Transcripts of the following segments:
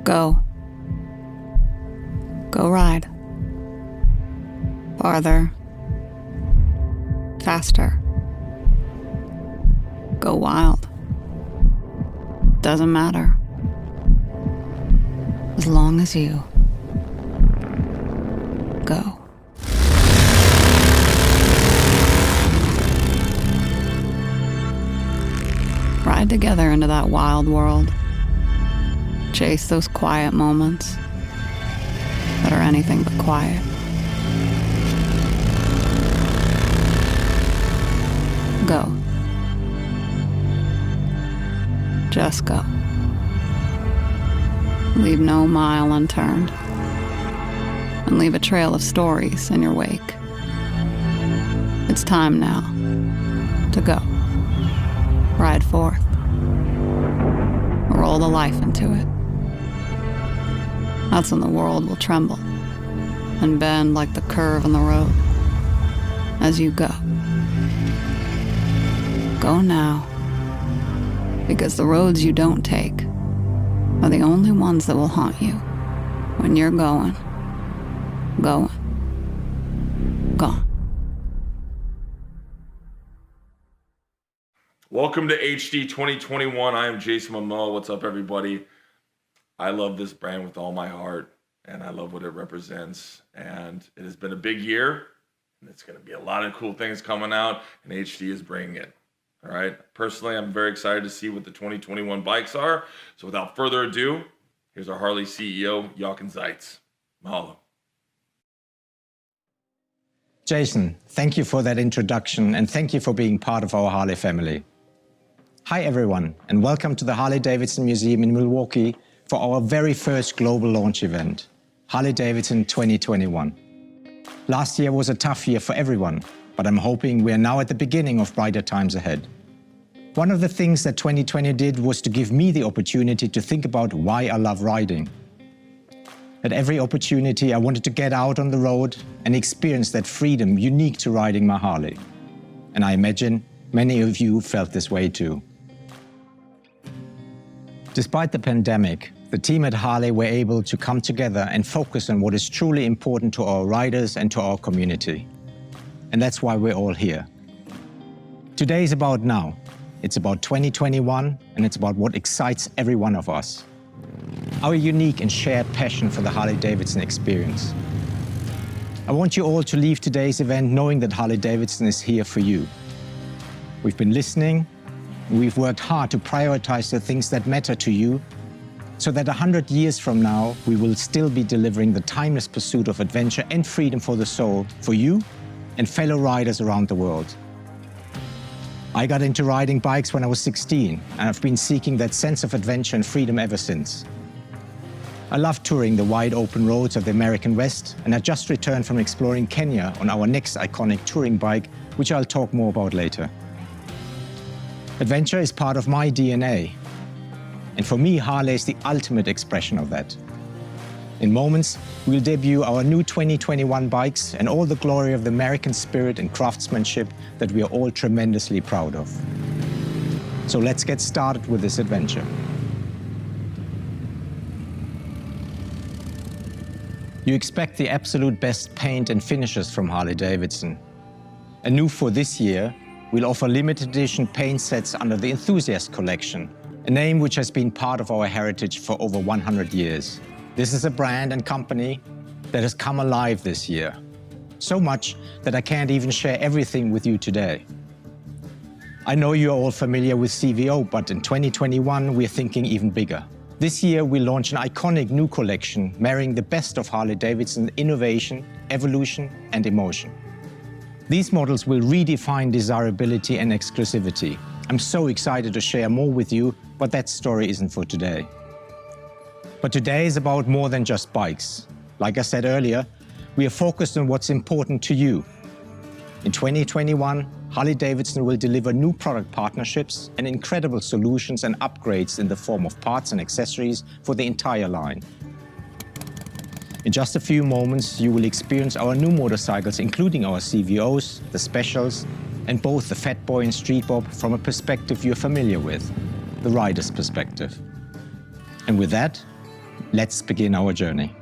Go. Go ride. Farther. Faster. Go wild. Doesn't matter. As long as you go. Ride together into that wild world. Chase those quiet moments that are anything but quiet. Go. Just go. Leave no mile unturned. And leave a trail of stories in your wake. It's time now to go. Ride forth. Roll the life into it. That's when the world will tremble and bend like the curve in the road as you go. Go now, because the roads you don't take are the only ones that will haunt you when you're going. Gone. Welcome to HD 2021. I am Jason Momoa. What's up, everybody? I love this brand with all my heart, and I love what it represents. And it has been a big year, and it's going to be a lot of cool things coming out, and HD is bringing it. All right. Personally, I'm very excited to see what the 2021 bikes are. So without further ado, here's our Harley CEO, Jochen Zeitz. Mahalo. Jason, thank you for that introduction, and thank you for being part of our Harley family. Hi everyone, and welcome to the Harley-Davidson Museum in Milwaukee for our very first global launch event, Harley-Davidson 2021. Last year was a tough year for everyone, but I'm hoping we are now at the beginning of brighter times ahead. One of the things that 2020 did was to give me the opportunity to think about why I love riding. At every opportunity, I wanted to get out on the road and experience that freedom unique to riding my Harley. And I imagine many of you felt this way too. Despite the pandemic, the team at Harley were able to come together and focus on what is truly important to our riders and to our community. And that's why we're all here. Today is about now. It's about 2021, and it's about what excites every one of us. Our unique and shared passion for the Harley-Davidson experience. I want you all to leave today's event knowing that Harley-Davidson is here for you. We've been listening, and we've worked hard to prioritize the things that matter to you, so that 100 years from now, we will still be delivering the timeless pursuit of adventure and freedom for the soul for you and fellow riders around the world. I got into riding bikes when I was 16, and I've been seeking that sense of adventure and freedom ever since. I love touring the wide open roads of the American West, and I just returned from exploring Kenya on our next iconic touring bike, which I'll talk more about later. Adventure is part of my DNA, and for me, Harley is the ultimate expression of that. In moments, we'll debut our new 2021 bikes and all the glory of the American spirit and craftsmanship that we are all tremendously proud of. So let's get started with this adventure. You expect the absolute best paint and finishes from Harley-Davidson. And new for this year, we'll offer limited edition paint sets under the Enthusiast Collection, a name which has been part of our heritage for over 100 years. This is a brand and company that has come alive this year. So much that I can't even share everything with you today. I know you're all familiar with Cvo, but in 2021, we're thinking even bigger. This year, we launch an iconic new collection, marrying the best of Harley-Davidson innovation, evolution, and emotion. These models will redefine desirability and exclusivity. I'm so excited to share more with you, but that story isn't for today. But today is about more than just bikes. Like I said earlier, we are focused on what's important to you. In 2021, Harley-Davidson will deliver new product partnerships and incredible solutions and upgrades in the form of parts and accessories for the entire line. In just a few moments, you will experience our new motorcycles, including our CVOs, the Specials, and both the Fat Boy and Street Bob from a perspective you're familiar with, the rider's perspective. And with that, Let's begin our journey.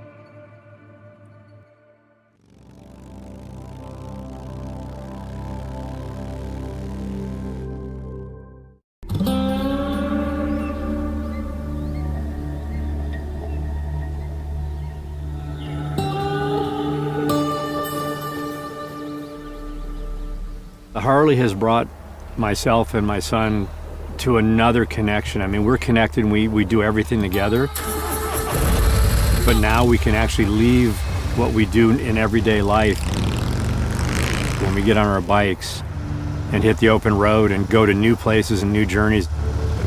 The Harley has brought myself and my son to another connection. I mean, we're connected and we do everything together. But now we can actually leave what we do in everyday life when we get on our bikes and hit the open road and go to new places and new journeys.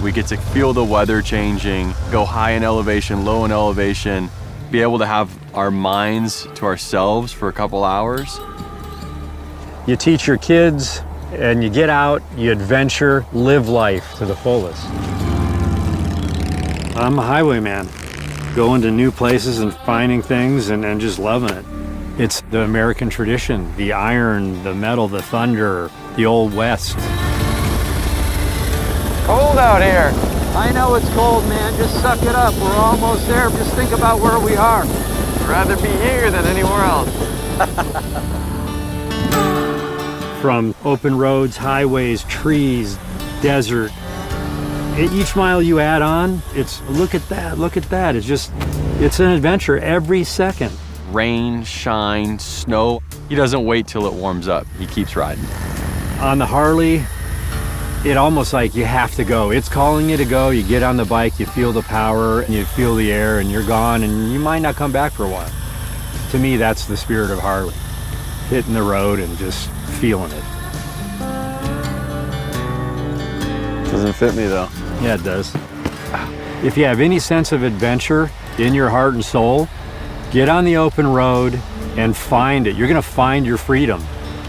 We get to feel the weather changing, go high in elevation, low in elevation, be able to have our minds to ourselves for a couple hours. You teach your kids and you get out, you adventure, live life to the fullest. I'm a highwayman, going to new places and finding things and just loving it. It's the American tradition, the iron, the metal, the thunder, the old West. Cold out here. I know it's cold, man. Just suck it up. We're almost there. Just think about where we are. I'd rather be here than anywhere else. From open roads, highways, trees, desert. Each mile you add on, it's look at that. It's an adventure every second. Rain, shine, snow. He doesn't wait till it warms up. He keeps riding. On the Harley, it almost like you have to go. It's calling you to go. You get on the bike, you feel the power, and you feel the air, and you're gone, and you might not come back for a while. To me, that's the spirit of Harley. Hitting the road and just feeling it. Doesn't fit me though. Yeah, it does. If you have any sense of adventure in your heart and soul, get on the open road and find it. You're gonna find your freedom.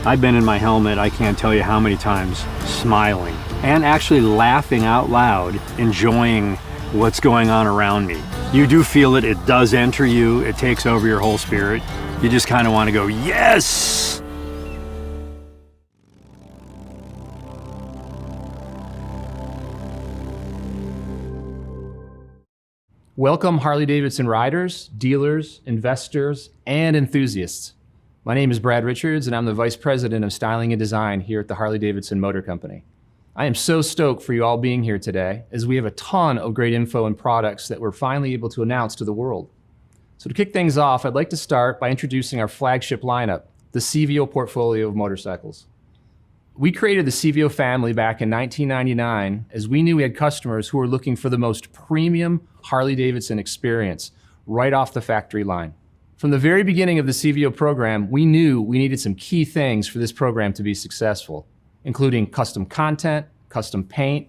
I've been in my helmet, I can't tell you how many times, smiling and actually laughing out loud, enjoying what's going on around me. You do feel it, it does enter you, it takes over your whole spirit. You just kind of want to go, yes! Welcome Harley-Davidson riders, dealers, investors, and enthusiasts. My name is Brad Richards and I'm the Vice President of Styling and Design here at the Harley-Davidson Motor Company. I am so stoked for you all being here today as we have a ton of great info and products that we're finally able to announce to the world. So to kick things off, I'd like to start by introducing our flagship lineup, the Cvo portfolio of motorcycles. We created the Cvo family back in 1999 as we knew we had customers who were looking for the most premium Harley-Davidson experience right off the factory line. From the very beginning of the Cvo program, we knew we needed some key things for this program to be successful, including custom content, custom paint,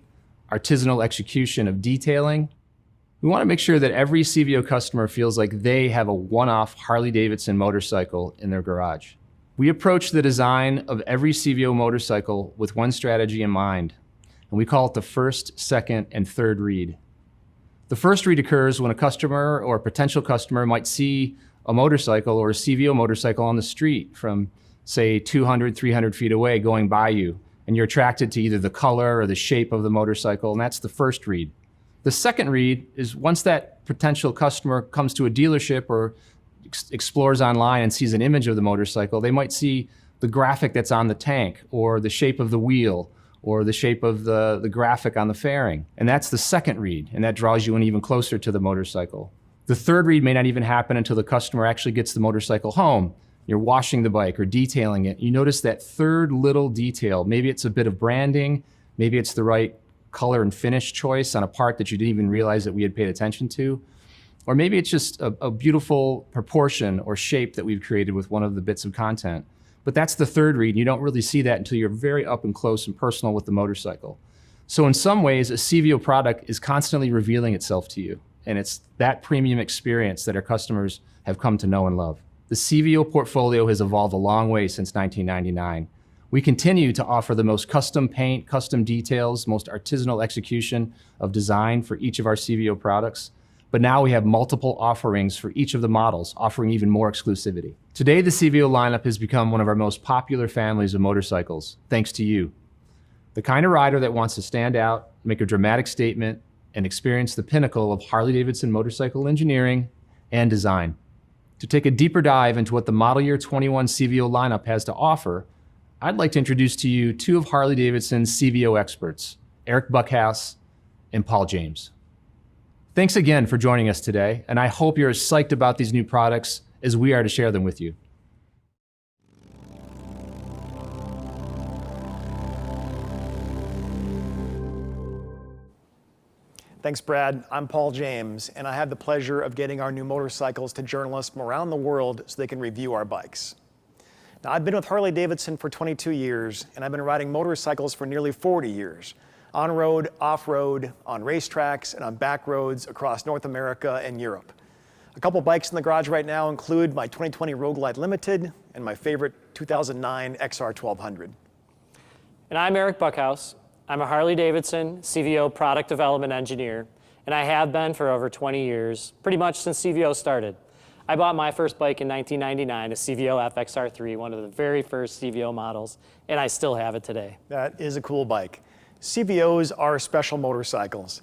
artisanal execution of detailing. We want to make sure that every Cvo customer feels like they have a one-off Harley-Davidson motorcycle in their garage. We approach the design of every Cvo motorcycle with one strategy in mind, and we call it the first, second, and third read. The first read occurs when a customer or a potential customer might see a motorcycle or a Cvo motorcycle on the street from, say, 200, 300 feet away going by you, and you're attracted to either the color or the shape of the motorcycle, and that's the first read. The second read is once that potential customer comes to a dealership or explores online and sees an image of the motorcycle, they might see the graphic that's on the tank or the shape of the wheel or the shape of the graphic on the fairing. And that's the second read, and that draws you in even closer to the motorcycle. The third read may not even happen until the customer actually gets the motorcycle home. You're washing the bike or detailing it. You notice that third little detail. Maybe it's a bit of branding, maybe it's the right color and finish choice on a part that you didn't even realize that we had paid attention to. Or maybe it's just a beautiful proportion or shape that we've created with one of the bits of content. But that's the third read. You don't really see that until you're very up and close and personal with the motorcycle. So in some ways, a Cvo product is constantly revealing itself to you. And it's that premium experience that our customers have come to know and love. The Cvo portfolio has evolved a long way since 1999. We continue to offer the most custom paint, custom details, most artisanal execution of design for each of our Cvo products. But now we have multiple offerings for each of the models, offering even more exclusivity. Today, the Cvo lineup has become one of our most popular families of motorcycles, thanks to you. The kind of rider that wants to stand out, make a dramatic statement, and experience the pinnacle of Harley-Davidson motorcycle engineering and design. To take a deeper dive into what the model year 21 CVO lineup has to offer, I'd like to introduce to you two of Harley-Davidson's CVO experts, Eric Buckhouse and Paul James. Thanks again for joining us today, and I hope you're as psyched about these new products as we are to share them with you. Thanks, Brad. I'm Paul James, and I have the pleasure of getting our new motorcycles to journalists from around the world so they can review our bikes. Now, I've been with Harley-Davidson for 22 years, and I've been riding motorcycles for nearly 40 years, on-road, off-road, on racetracks, and on back roads across North America and Europe. A couple bikes in the garage right now include my 2020 Road Glide Limited and my favorite 2009 XR 1200. And I'm Eric Buckhouse. I'm a Harley-Davidson CVO product development engineer, and I have been for over 20 years, pretty much since CVO started. I bought my first bike in 1999, a CVO FXR3, one of the very first CVO models, and I still have it today. That is a cool bike. CVOs are special motorcycles.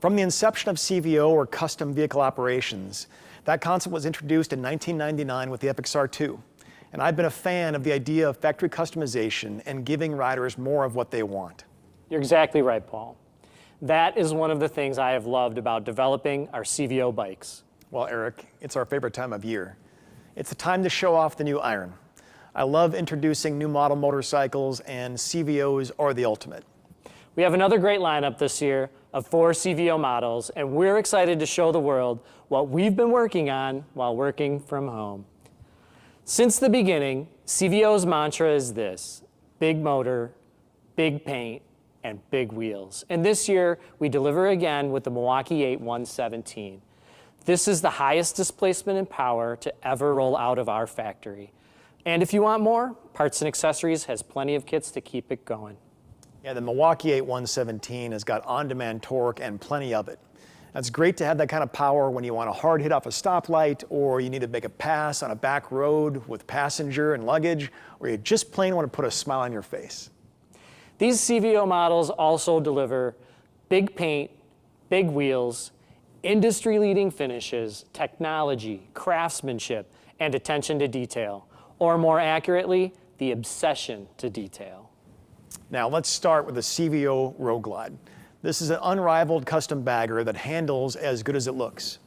From the inception of CVO, or custom vehicle operations, that concept was introduced in 1999 with the FXR2. And I've been a fan of the idea of factory customization and giving riders more of what they want. You're exactly right, Paul. That is one of the things I have loved about developing our CVO bikes. Well, Eric, it's our favorite time of year. It's the time to show off the new iron. I love introducing new model motorcycles, and CVOs are the ultimate. We have another great lineup this year of 4 CVO models, and we're excited to show the world what we've been working on while working from home. Since the beginning, CVO's mantra is this: big motor, big paint, and big wheels. And this year, we deliver again with the Milwaukee 8 117. This is the highest displacement and power to ever roll out of our factory. And if you want more, Parts and Accessories has plenty of kits to keep it going. Yeah, the Milwaukee 8 117 has got on-demand torque and plenty of it. It's great to have that kind of power when you want a hard hit off a stoplight, or you need to make a pass on a back road with passenger and luggage, or you just plain want to put a smile on your face. These CVO models also deliver big paint, big wheels, industry-leading finishes, technology, craftsmanship, and attention to detail, or more accurately, the obsession to detail. Now let's start with the CVO Road Glide. This is an unrivaled custom bagger that handles as good as it looks.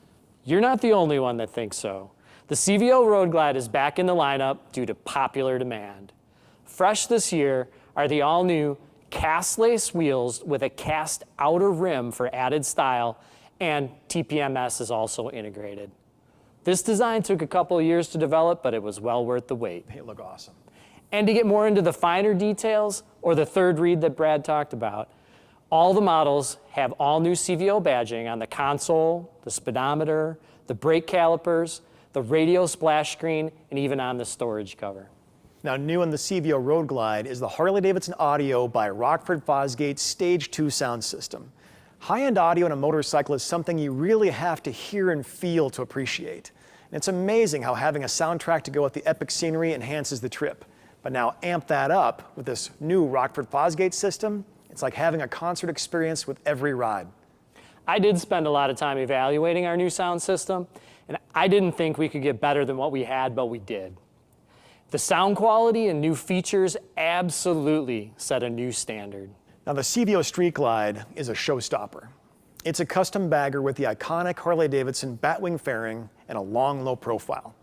You're not the only one that thinks so. The CVO Road Glide is back in the lineup due to popular demand. Fresh this year are the all-new cast lace wheels with a cast outer rim for added style, and TPMS is also integrated. This design took a couple of years to develop, but it was well worth the wait. They look awesome. And to get more into the finer details, or the third read that Brad talked about, all the models have all new CVO badging on the console, the speedometer, the brake calipers, the radio splash screen, and even on the storage cover. Now, new in the CVO Road Glide is the Harley-Davidson audio by Rockford Fosgate Stage 2 sound system. High-end audio in a motorcycle is something you really have to hear and feel to appreciate. And it's amazing how having a soundtrack to go with the epic scenery enhances the trip. But now amp that up with this new Rockford Fosgate system. It's like having a concert experience with every ride. I did spend a lot of time evaluating our new sound system, and I didn't think we could get better than what we had, but we did. The sound quality and new features absolutely set a new standard. Now, the CVO Street Glide is a showstopper. It's a custom bagger with the iconic Harley-Davidson batwing fairing and a long, low profile.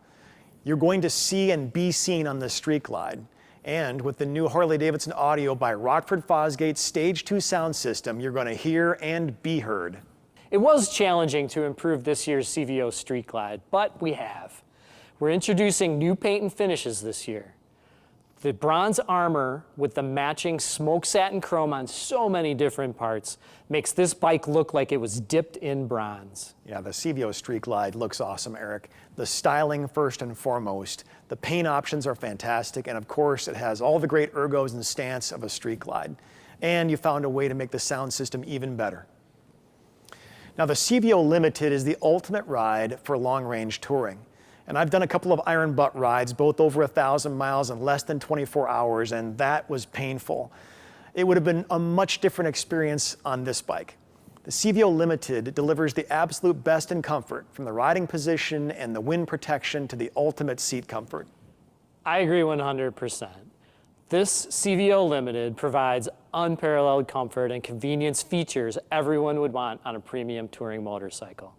You're going to see and be seen on this Street Glide. And with the new Harley-Davidson audio by Rockford Fosgate Stage 2 sound system, you're going to hear and be heard. It was challenging to improve this year's CVO Street Glide, but we have. We're introducing new paint and finishes this year. The bronze armor with the matching smoke satin chrome on so many different parts makes this bike look like it was dipped in bronze. Yeah, the CVO Street Glide looks awesome, Eric. The styling first and foremost. The paint options are fantastic, and of course it has all the great ergos and stance of a Street Glide. And you found a way to make the sound system even better. Now, the CVO Limited is the ultimate ride for long-range touring. And I've done a couple of iron butt rides, both over 1,000 miles in less than 24 hours, and that was painful. It would have been a much different experience on this bike. The Cvo Limited delivers the absolute best in comfort, from the riding position and the wind protection to the ultimate seat comfort. I agree 100%. This Cvo Limited provides unparalleled comfort and convenience features everyone would want on a premium touring motorcycle.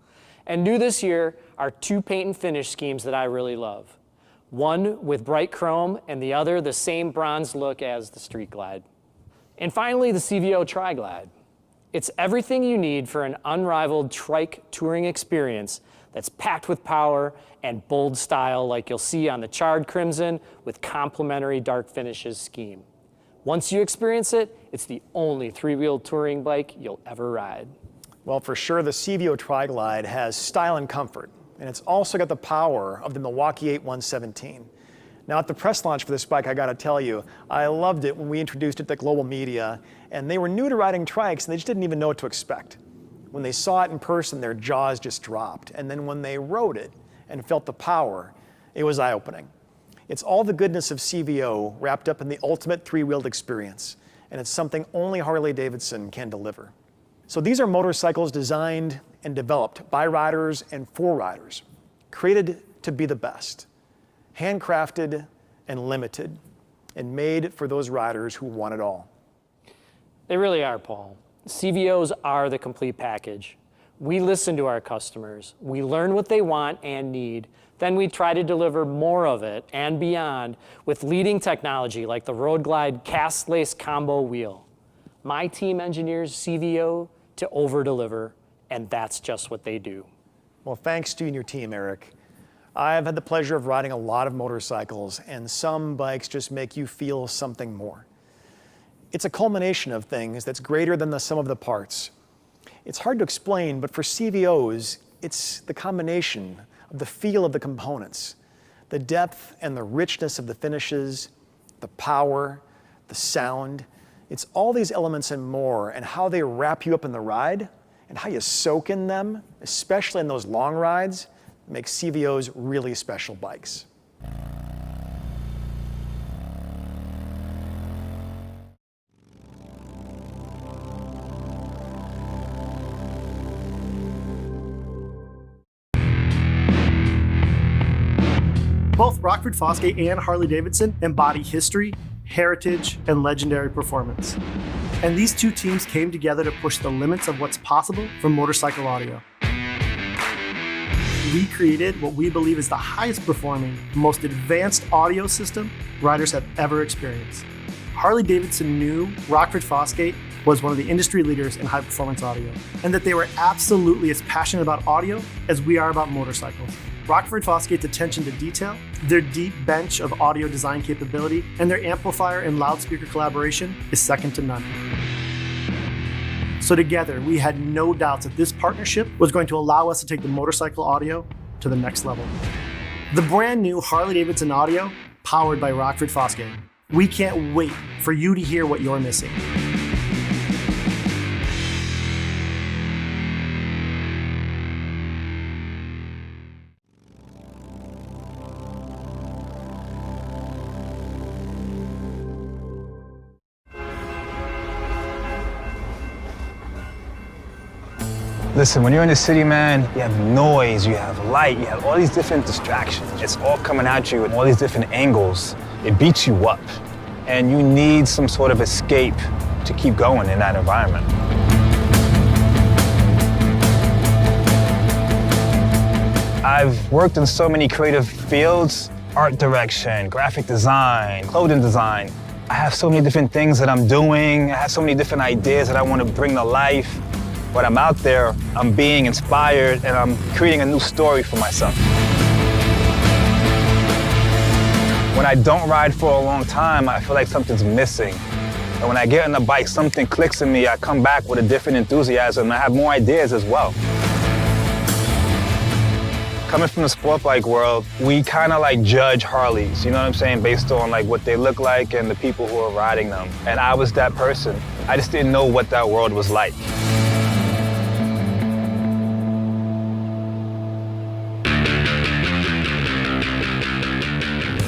And new this year are two paint and finish schemes that I really love. One with bright chrome and the other the same bronze look as the Street Glide. And finally, the Cvo Tri-Glide. It's everything you need for an unrivaled trike touring experience that's packed with power and bold style like you'll see on the Charred Crimson with complementary dark finishes scheme. Once you experience it, it's the only three-wheel touring bike you'll ever ride. Well, for sure, the Cvo Tri-Glide has style and comfort, and it's also got the power of the Milwaukee 8 117. Now, at the press launch for this bike, I gotta tell you, I loved it when we introduced it to global media, and they were new to riding trikes, and they just didn't even know what to expect. When they saw it in person, their jaws just dropped. And then when they rode it and felt the power, it was eye-opening. It's all the goodness of Cvo wrapped up in the ultimate three-wheeled experience, and it's something only Harley-Davidson can deliver. So these are motorcycles designed and developed by riders and for riders, created to be the best, handcrafted and limited, and made for those riders who want it all. They really are, Paul. CVOs are the complete package. We listen to our customers. We learn what they want and need. Then we try to deliver more of it and beyond with leading technology like the Road Glide cast lace combo wheel. My team engineers CVO to over-deliver, and that's just what they do. Well, thanks to you and your team, Eric. I've had the pleasure of riding a lot of motorcycles, and some bikes just make you feel something more. It's a culmination of things that's greater than the sum of the parts. It's hard to explain, but for CVOs, it's the combination of the feel of the components, the depth and the richness of the finishes, the power, the sound. It's all these elements and more, and how they wrap you up in the ride, and how you soak in them, especially in those long rides, makes CVOs really special bikes. Both Rockford, Fosgate, and Harley-Davidson embody history, heritage, and legendary performance. And these two teams came together to push the limits of what's possible from motorcycle audio. We created what we believe is the highest performing, most advanced audio system riders have ever experienced. Harley-Davidson knew Rockford Fosgate was one of the industry leaders in high performance audio, and that they were absolutely as passionate about audio as we are about motorcycles. Rockford Fosgate's attention to detail, their deep bench of audio design capability, and their amplifier and loudspeaker collaboration is second to none. So together, we had no doubts that this partnership was going to allow us to take the motorcycle audio to the next level. The brand new Harley-Davidson audio, powered by Rockford Fosgate. We can't wait for you to hear what you're missing. Listen, when you're in the city, man, you have noise, you have light, you have all these different distractions. It's all coming at you in all these different angles. It beats you up. And you need some sort of escape to keep going in that environment. I've worked in so many creative fields, art direction, graphic design, clothing design. I have so many different things that I'm doing. I have so many different ideas that I want to bring to life. When I'm out there, I'm being inspired and I'm creating a new story for myself. When I don't ride for a long time, I feel like something's missing. And when I get on the bike, something clicks in me. I come back with a different enthusiasm and I have more ideas as well. Coming from the sport bike world, we kind of like judge Harleys, you know what I'm saying, based on like what they look like and the people who are riding them. And I was that person. I just didn't know what that world was like.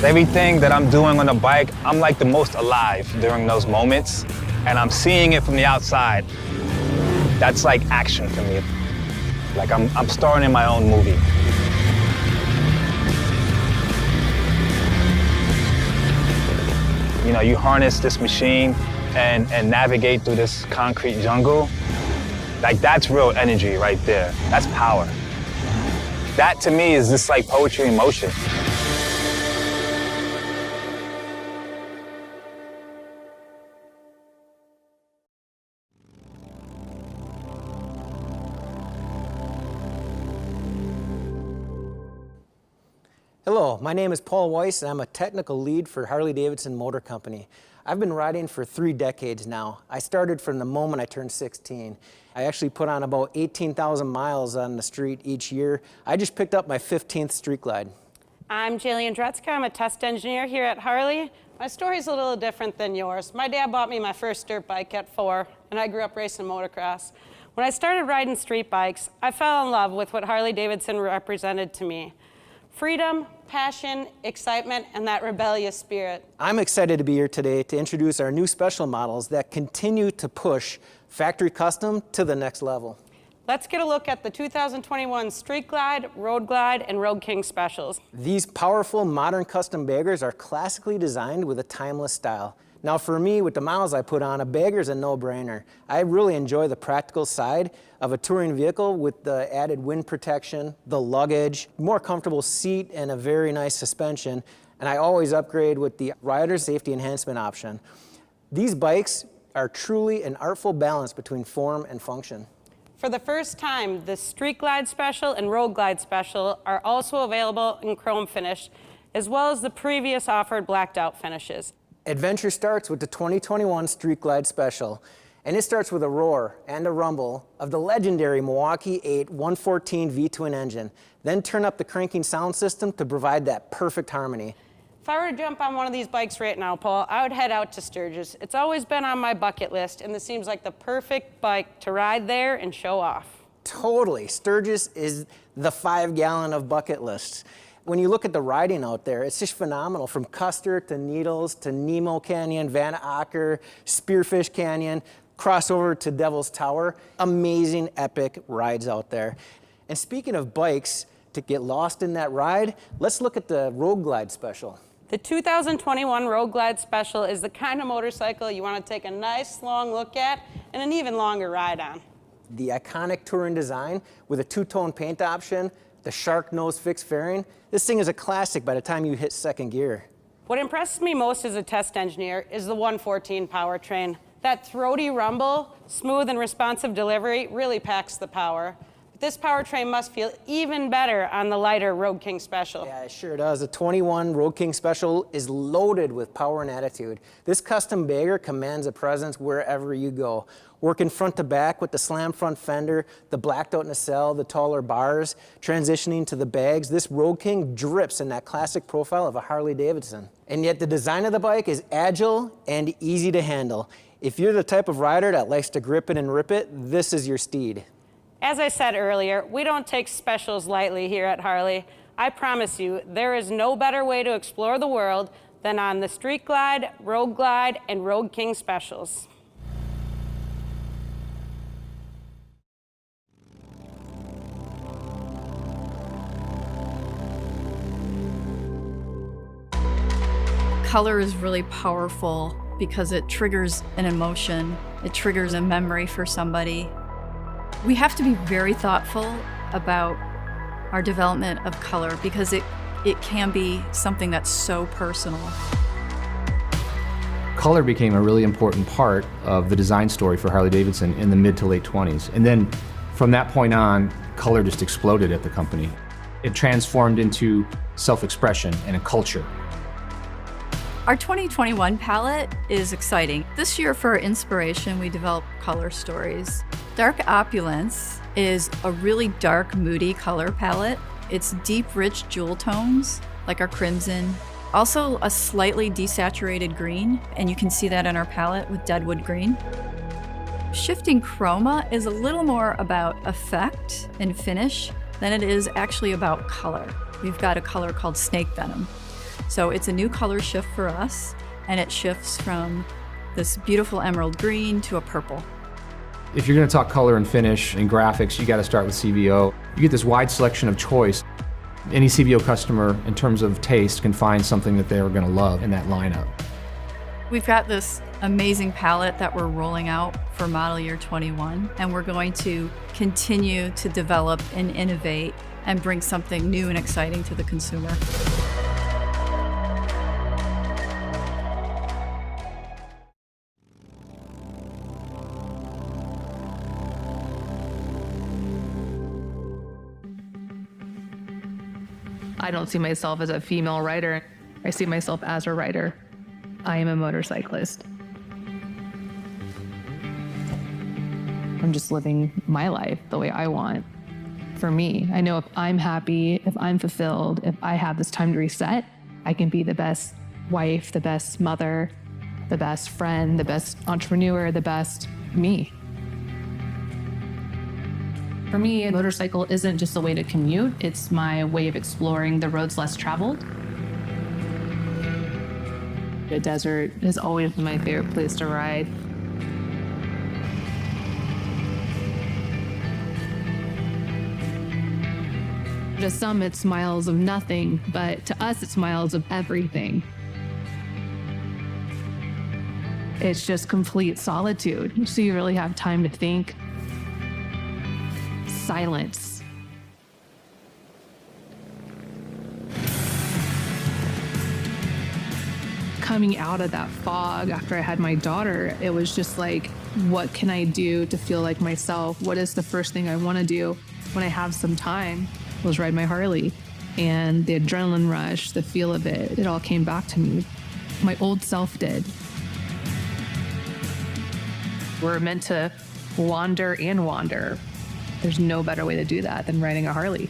Everything that I'm doing on the bike, I'm like the most alive during those moments, and I'm seeing it from the outside. That's like action for me. Like I'm starring in my own movie. You know, you harness this machine and navigate through this concrete jungle. Like that's real energy right there. That's power. That to me is just like poetry in motion. Hello, my name is Paul Weiss, and I'm a technical lead for Harley-Davidson Motor Company. I've been riding for 3 decades now. I started from the moment I turned 16. I actually put on about 18,000 miles on the street each year. I just picked up my 15th Street Glide. I'm Jillian Dretzka. I'm a test engineer here at Harley. My story's a little different than yours. My dad bought me my first dirt bike at 4, and I grew up racing motocross. When I started riding street bikes, I fell in love with what Harley-Davidson represented to me. Freedom, passion, excitement, and that rebellious spirit. I'm excited to be here today to introduce our new special models that continue to push factory custom to the next level. Let's get a look at the 2021 Street Glide, Road Glide, and Road King specials. These powerful modern custom baggers are classically designed with a timeless style. Now for me, with the miles I put on, a bagger's a no-brainer. I really enjoy the practical side of a touring vehicle with the added wind protection, the luggage, more comfortable seat, and a very nice suspension. And I always upgrade with the rider safety enhancement option. These bikes are truly an artful balance between form and function. For the first time, the Street Glide Special and Road Glide Special are also available in chrome finish, as well as the previous offered blacked out finishes. Adventure starts with the 2021 Street Glide Special, and it starts with a roar and a rumble of the legendary Milwaukee 8 114 V-twin engine. Then turn up the cranking sound system to provide that perfect harmony. If I were to jump on one of these bikes right now, Paul, I would head out to Sturgis. It's always been on my bucket list, and this seems like the perfect bike to ride there and show off. Totally. Sturgis is the 5-gallon of bucket lists. When you look at the riding out there, it's just phenomenal. From Custer to Needles to Nemo Canyon, Van Acker, Spearfish Canyon, crossover to Devil's Tower. Amazing, epic rides out there. And speaking of bikes, to get lost in that ride, let's look at the Road Glide Special. The 2021 Road Glide Special is the kind of motorcycle you want to take a nice long look at and an even longer ride on. The iconic touring design with a 2-tone paint option, the shark nose fixed fairing. This thing is a classic by the time you hit second gear. What impresses me most as a test engineer is the 114 powertrain. That throaty rumble, smooth and responsive delivery really packs the power. But this powertrain must feel even better on the lighter Road King Special. Yeah, it sure does. The 21 Road King Special is loaded with power and attitude. This custom bagger commands a presence wherever you go. Working front to back with the slam front fender, the blacked out nacelle, the taller bars, transitioning to the bags, this Road King drips in that classic profile of a Harley-Davidson. And yet the design of the bike is agile and easy to handle. If you're the type of rider that likes to grip it and rip it, this is your steed. As I said earlier, we don't take specials lightly here at Harley. I promise you, there is no better way to explore the world than on the Street Glide, Road Glide, and Road King specials. Color is really powerful because it triggers an emotion, it triggers a memory for somebody. We have to be very thoughtful about our development of color because it can be something that's so personal. Color became a really important part of the design story for Harley-Davidson in the mid to late 20s. And then from that point on, color just exploded at the company. It transformed into self-expression and a culture. Our 2021 palette is exciting. This year for our inspiration, we developed color stories. Dark Opulence is a really dark, moody color palette. It's deep, rich jewel tones, like our crimson. Also a slightly desaturated green, and you can see that in our palette with Deadwood Green. Shifting chroma is a little more about effect and finish than it is actually about color. We've got a color called Snake Venom. So it's a new color shift for us, and it shifts from this beautiful emerald green to a purple. If you're going to talk color and finish and graphics, you got to start with CVO. You get this wide selection of choice. Any CVO customer, in terms of taste, can find something that they're going to love in that lineup. We've got this amazing palette that we're rolling out for model year 21, and we're going to continue to develop and innovate and bring something new and exciting to the consumer. I don't see myself as a female rider. I see myself as a rider. I am a motorcyclist. I'm just living my life the way I want. For me, I know if I'm happy, if I'm fulfilled, if I have this time to reset, I can be the best wife, the best mother, the best friend, the best entrepreneur, the best me. For me, a motorcycle isn't just a way to commute, it's my way of exploring the roads less traveled. The desert has always been my favorite place to ride. To some, it's miles of nothing, but to us, it's miles of everything. It's just complete solitude, so you really have time to think. Silence. Coming out of that fog after I had my daughter, it was just like, what can I do to feel like myself? What is the first thing I want to do when I have some time? Was ride my Harley. And the adrenaline rush, the feel of it, it all came back to me. My old self did. We're meant to wander and wander. There's no better way to do that than riding a Harley.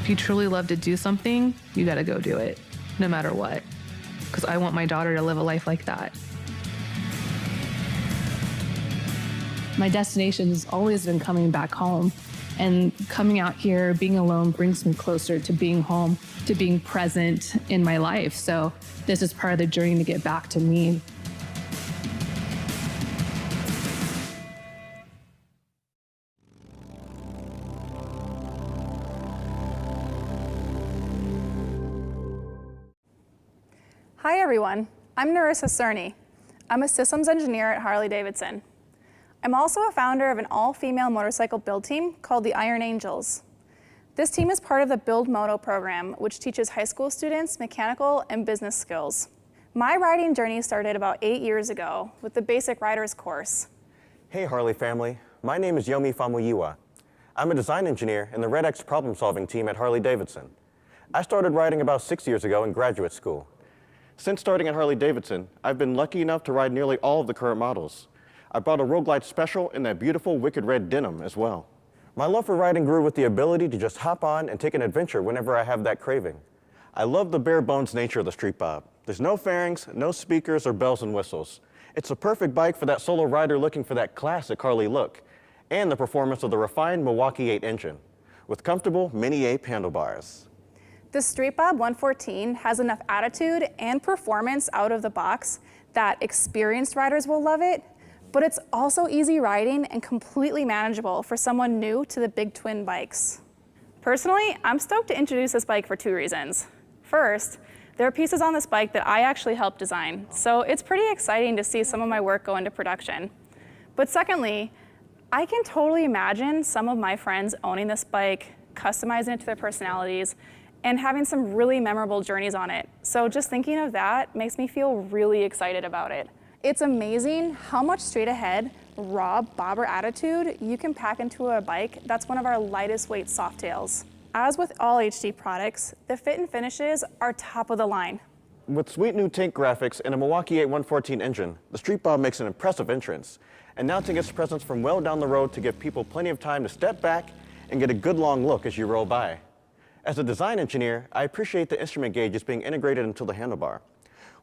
If you truly love to do something, you gotta go do it, no matter what. Because I want my daughter to live a life like that. My destination has always been coming back home. And coming out here, being alone, brings me closer to being home, to being present in my life. So this is part of the journey to get back to me. Hi everyone, I'm Narissa Cerny. I'm a systems engineer at Harley-Davidson. I'm also a founder of an all-female motorcycle build team called the Iron Angels. This team is part of the Build Moto program, which teaches high school students mechanical and business skills. My riding journey started about 8 years ago with the Basic Riders course. Hey Harley family, my name is Yomi Famuyiwa. I'm a design engineer in the Red X problem-solving team at Harley-Davidson. I started riding about 6 years ago in graduate school. Since starting at Harley-Davidson, I've been lucky enough to ride nearly all of the current models. I brought a Road Glide Special in that beautiful wicked red denim as well. My love for riding grew with the ability to just hop on and take an adventure whenever I have that craving. I love the bare bones nature of the Street Bob. There's no fairings, no speakers or bells and whistles. It's a perfect bike for that solo rider looking for that classic Harley look, and the performance of the refined Milwaukee 8 engine, with comfortable mini ape handlebars. The Street Bob 114 has enough attitude and performance out of the box that experienced riders will love it, but it's also easy riding and completely manageable for someone new to the big twin bikes. Personally, I'm stoked to introduce this bike for 2 reasons. First, there are pieces on this bike that I actually helped design, so it's pretty exciting to see some of my work go into production. But secondly, I can totally imagine some of my friends owning this bike, customizing it to their personalities, and having some really memorable journeys on it. So just thinking of that makes me feel really excited about it. It's amazing how much straight ahead, raw bobber attitude you can pack into a bike that's one of our lightest weight softails. As with all HD products, the fit and finishes are top of the line. With sweet new tank graphics and a Milwaukee 8 114 engine, the Street Bob makes an impressive entrance, announcing its presence from well down the road to give people plenty of time to step back and get a good long look as you roll by. As a design engineer, I appreciate the instrument gauges being integrated into the handlebar.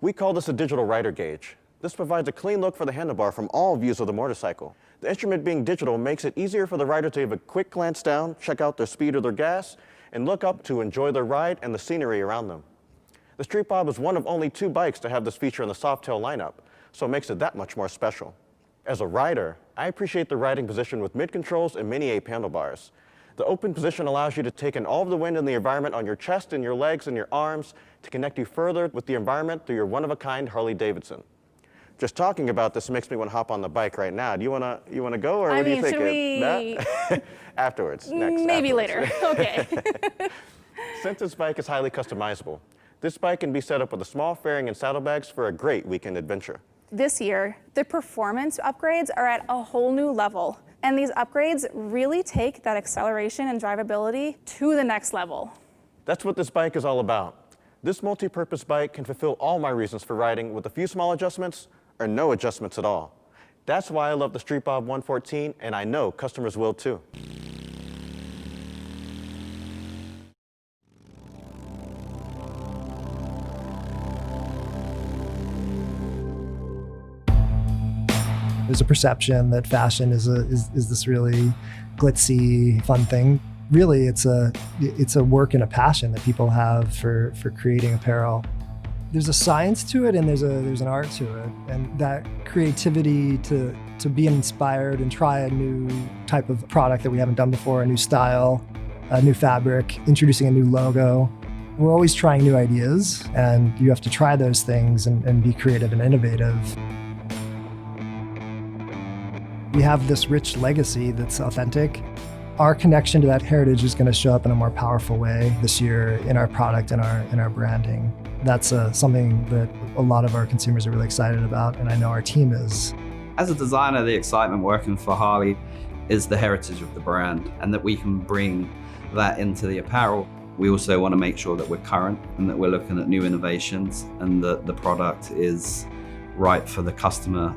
We call this a digital rider gauge. This provides a clean look for the handlebar from all views of the motorcycle. The instrument being digital makes it easier for the rider to have a quick glance down, check out their speed or their gas, and look up to enjoy their ride and the scenery around them. The Street Bob is one of only 2 bikes to have this feature in the Softail lineup, so it makes it that much more special. As a rider, I appreciate the riding position with mid-controls and mini-ape handlebars. The open position allows you to take in all of the wind in the environment on your chest and your legs and your arms to connect you further with the environment through your one-of-a-kind Harley-Davidson. Just talking about this makes me want to hop on the bike right now. Do you want to go, or what do you think? Should we... Afterwards, next. Maybe afterwards. later. Okay. Since this bike is highly customizable, this bike can be set up with a small fairing and saddlebags for a great weekend adventure. This year, the performance upgrades are at a whole new level. And these upgrades really take that acceleration and drivability to the next level. That's what this bike is all about. This multi-purpose bike can fulfill all my reasons for riding with a few small adjustments or no adjustments at all. That's why I love the Street Bob 114, and I know customers will too. There's a perception that fashion is this really glitzy, fun thing. Really, it's a work and a passion that people have for creating apparel. There's a science to it and there's an art to it, and that creativity to be inspired and try a new type of product that we haven't done before, a new style, a new fabric, introducing a new logo. We're always trying new ideas, and you have to try those things and be creative and innovative. We have this rich legacy that's authentic. Our connection to that heritage is going to show up in a more powerful way this year in our product and in our branding. That's something that a lot of our consumers are really excited about, and I know our team is. As a designer, the excitement working for Harley is the heritage of the brand, and that we can bring that into the apparel. We also want to make sure that we're current and that we're looking at new innovations and that the product is right for the customer.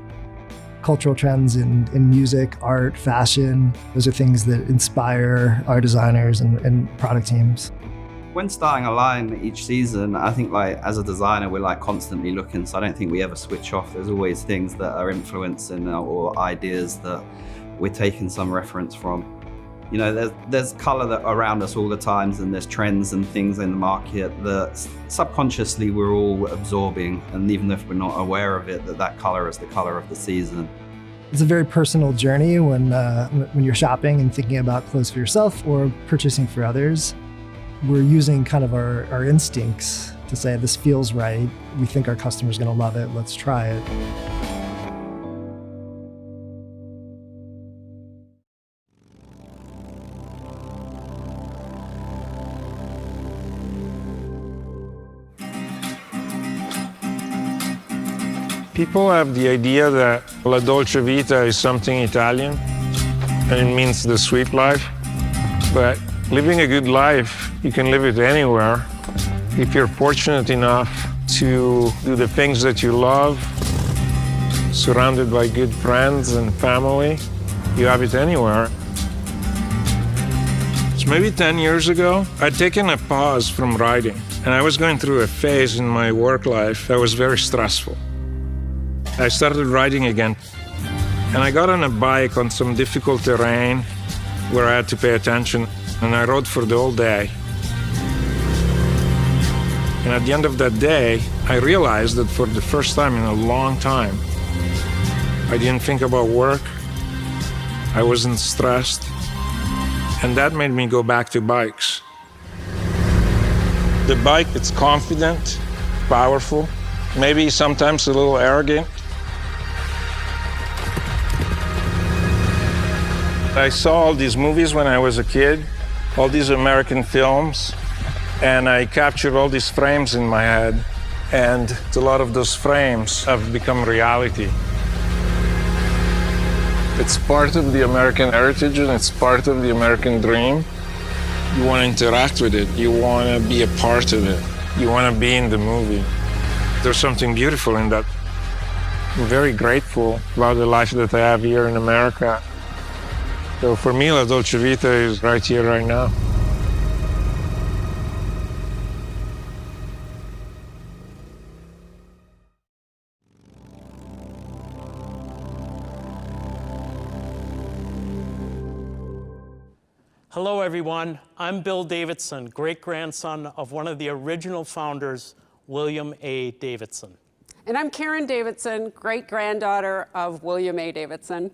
Cultural trends in music, art, fashion, those are things that inspire our designers and product teams. When starting a line each season, I think as a designer, we're constantly looking, so I don't think we ever switch off. There's always things that are influencing or ideas that we're taking some reference from. You know, there's color that around us all the times, and there's trends and things in the market that subconsciously we're all absorbing, and even if we're not aware of it, that color is the color of the season. It's a very personal journey when you're shopping and thinking about clothes for yourself or purchasing for others. We're using kind of our instincts to say, this feels right, we think our customer's gonna love it, let's try it. People have the idea that La Dolce Vita is something Italian, and it means the sweet life. But living a good life, you can live it anywhere. If you're fortunate enough to do the things that you love, surrounded by good friends and family, you have it anywhere. So maybe 10 years ago, I'd taken a pause from riding, and I was going through a phase in my work life that was very stressful. I started riding again, and I got on a bike on some difficult terrain where I had to pay attention, and I rode for the whole day. And at the end of that day, I realized that for the first time in a long time, I didn't think about work, I wasn't stressed, and that made me go back to bikes. The bike, it's confident, powerful, maybe sometimes a little arrogant. I saw all these movies when I was a kid, all these American films, and I captured all these frames in my head, and a lot of those frames have become reality. It's part of the American heritage and it's part of the American dream. You want to interact with it, you want to be a part of it, you want to be in the movie. There's something beautiful in that. I'm very grateful about the life that I have here in America. So for me, La Dolce Vita is right here, right now. Hello, everyone. I'm Bill Davidson, great-grandson of one of the original founders, William A. Davidson. And I'm Karen Davidson, great-granddaughter of William A. Davidson.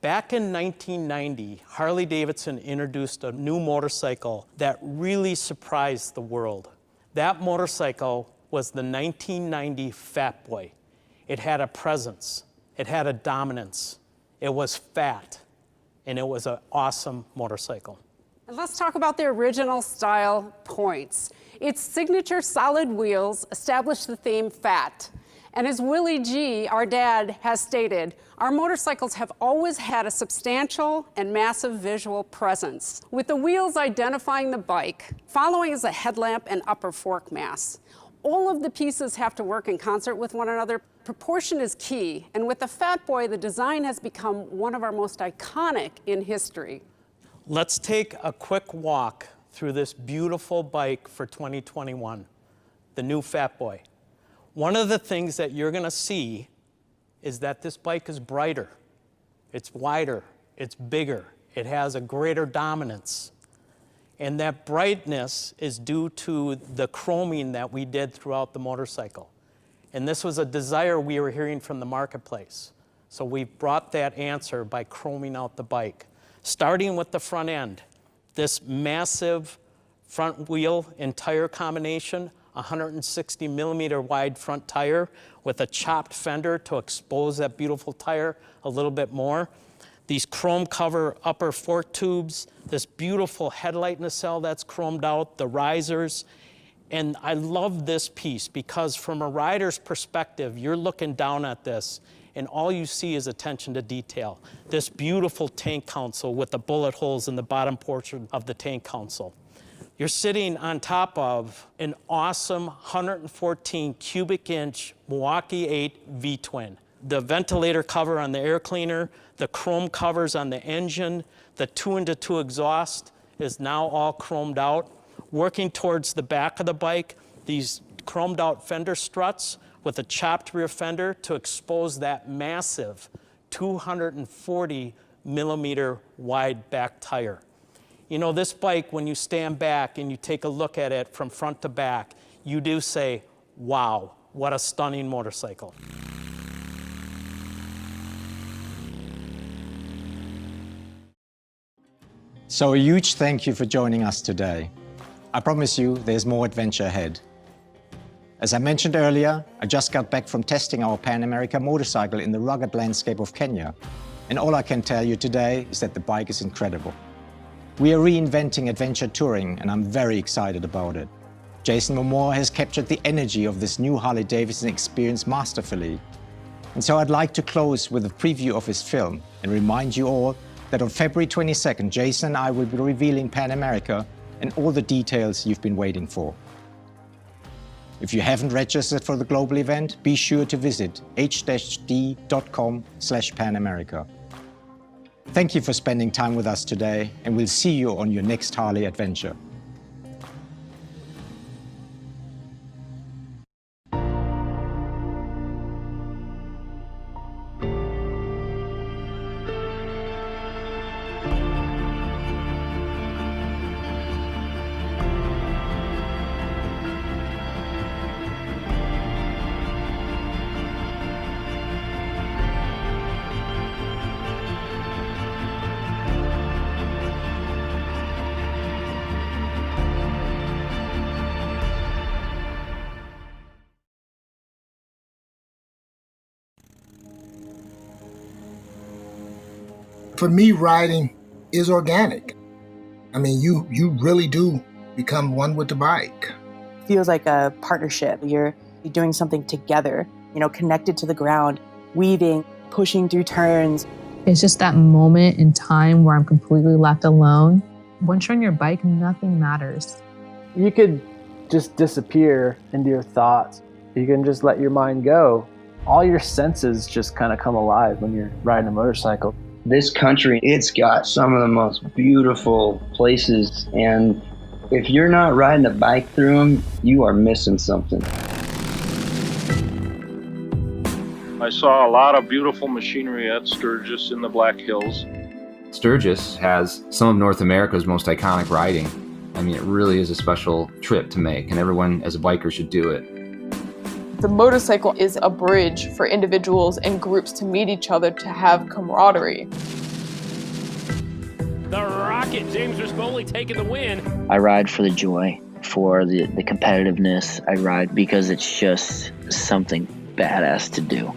Back in 1990, Harley-Davidson introduced a new motorcycle that really surprised the world. That motorcycle was the 1990 Fat Boy. It had a presence, it had a dominance, it was fat, and it was an awesome motorcycle. And let's talk about the original style points. Its signature solid wheels established the theme fat. And as Willie G., our dad, has stated, our motorcycles have always had a substantial and massive visual presence, with the wheels identifying the bike, following is a headlamp and upper fork mass. All of the pieces have to work in concert with one another. Proportion is key, and with the Fat Boy, the design has become one of our most iconic in history. Let's take a quick walk through this beautiful bike for 2021, the new Fat Boy. One of the things that you're gonna see is that this bike is brighter, it's wider, it's bigger, it has a greater dominance. And that brightness is due to the chroming that we did throughout the motorcycle. And this was a desire we were hearing from the marketplace. So we brought that answer by chroming out the bike. Starting with the front end, this massive front wheel and tire combination, 160 millimeter wide front tire with a chopped fender to expose that beautiful tire a little bit more. These chrome cover upper fork tubes, this beautiful headlight nacelle that's chromed out, the risers. And I love this piece because from a rider's perspective, you're looking down at this and all you see is attention to detail. This beautiful tank console with the bullet holes in the bottom portion of the tank console. You're sitting on top of an awesome 114 cubic inch Milwaukee 8 V-twin. The ventilator cover on the air cleaner, the chrome covers on the engine, the 2-into-2 exhaust is now all chromed out. Working towards the back of the bike, these chromed out fender struts with a chopped rear fender to expose that massive 240 millimeter wide back tire. You know, this bike, when you stand back and you take a look at it from front to back, you do say, wow, what a stunning motorcycle. So a huge thank you for joining us today. I promise you there's more adventure ahead. As I mentioned earlier, I just got back from testing our Pan America motorcycle in the rugged landscape of Kenya. And all I can tell you today is that the bike is incredible. We are reinventing adventure touring, and I'm very excited about it. Jason Momoa has captured the energy of this new Harley-Davidson experience masterfully. And so I'd like to close with a preview of his film and remind you all that on February 22nd, Jason and I will be revealing Pan America and all the details you've been waiting for. If you haven't registered for the global event, be sure to visit h-d.com/Pan-America. Thank you for spending time with us today, and we'll see you on your next Harley adventure. For me, riding is organic. I mean, you really do become one with the bike. Feels like a partnership. You're doing something together, connected to the ground, weaving, pushing through turns. It's just that moment in time where I'm completely left alone. Once you're on your bike, nothing matters. You could just disappear into your thoughts. You can just let your mind go. All your senses just kind of come alive when you're riding a motorcycle. This country, it's got some of the most beautiful places, and if you're not riding a bike through them, you are missing something. I saw a lot of beautiful machinery at Sturgis in the Black Hills. Sturgis has some of North America's most iconic riding. I mean, it really is a special trip to make, and everyone as a biker should do it. The motorcycle is a bridge for individuals and groups to meet each other, to have camaraderie. The Rocket, James Rispoli taking the win. I ride for the joy, for the competitiveness. I ride because it's just something badass to do.